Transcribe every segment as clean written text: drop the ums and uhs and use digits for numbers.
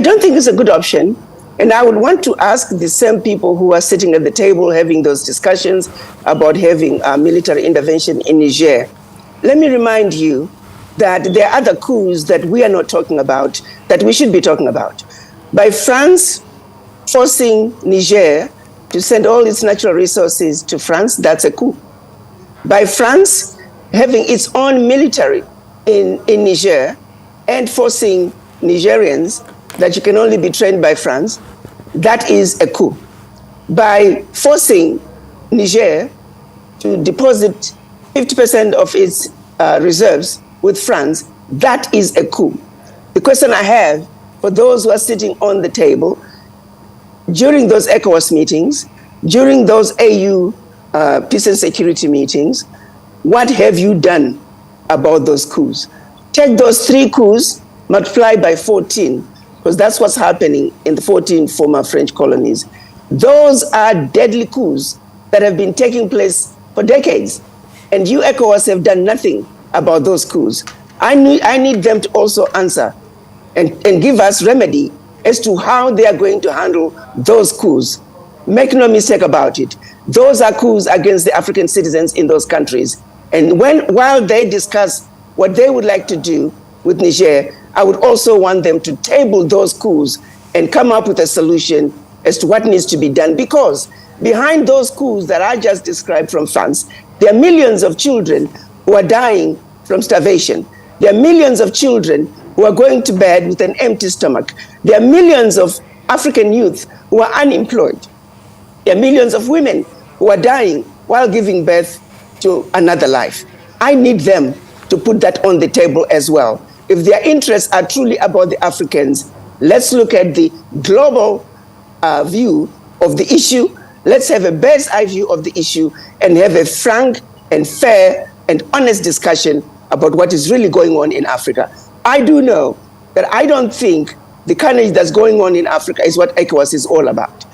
don't think it's a good option. And I would want to ask the same people who are sitting at the table having those discussions about having a military intervention in Niger. Let me remind you that there are other coups that we are not talking about, that we should be talking about. By France forcing Niger to send all its natural resources to France, that's a coup. By France having its own military in Niger and forcing Nigerians that you can only be trained by France, that is a coup. By forcing Niger to deposit 50% of its reserves with France, that is a coup. The question I have for those who are sitting on the table, during those Ecowas meetings, during those AU peace and security meetings, what have you done about those coups? Take those 3 coups, multiply by 14, because that's what's happening in the 14 former French colonies. Those are deadly coups that have been taking place for decades. And you, ECOWAS, have done nothing about those coups. I need them to also answer and give us remedy as to how they are going to handle those coups. Make no mistake about it. Those are coups against the African citizens in those countries. And while they discuss what they would like to do with Niger, I would also want them to table those coups and come up with a solution as to what needs to be done. Because behind those coups that I just described from France, there are millions of children who are dying from starvation. There are millions of children who are going to bed with an empty stomach. There are millions of African youth who are unemployed. There are millions of women who are dying while giving birth to another life. I need them to put that on the table as well. If their interests are truly about the Africans, let's look at the global view of the issue. Let's have a bird's eye view of the issue and have a frank and fair and honest discussion about what is really going on in Africa. I do know that I don't think the carnage that's going on in Africa is what ECOWAS is all about.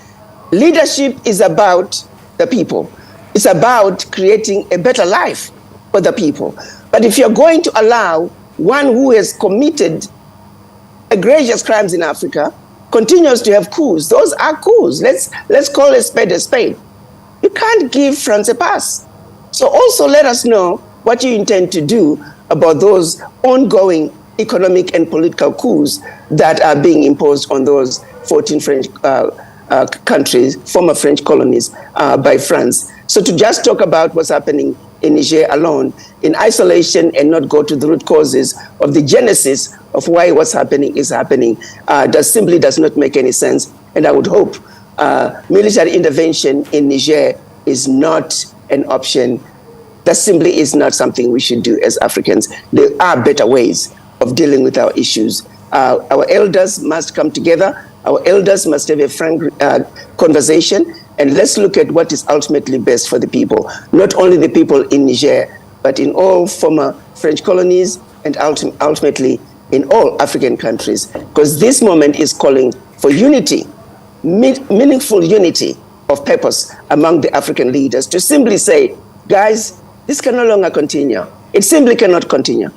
Leadership is about the people. It's about creating a better life for the people. But if you're going to allow one who has committed egregious crimes in Africa continues to have coups, those are coups. Let's call a spade a spade. You can't give France a pass. So also let us know what you intend to do about those ongoing economic and political coups that are being imposed on those 14 French countries, former French colonies by France. So to just talk about what's happening in Niger alone, in isolation, and not go to the root causes of the genesis of why what's happening is happening, simply does not make any sense. And I would hope military intervention in Niger is not an option. That simply is not something we should do as Africans. There are better ways of dealing with our issues. Our elders must come together. Our elders must have a frank conversation, and let's look at what is ultimately best for the people, not only the people in Niger, but in all former French colonies and ultimately in all African countries, because this moment is calling for unity, meaningful unity of purpose among the African leaders to simply say, guys, this can no longer continue. It simply cannot continue.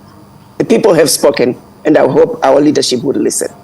The people have spoken, and I hope our leadership would listen.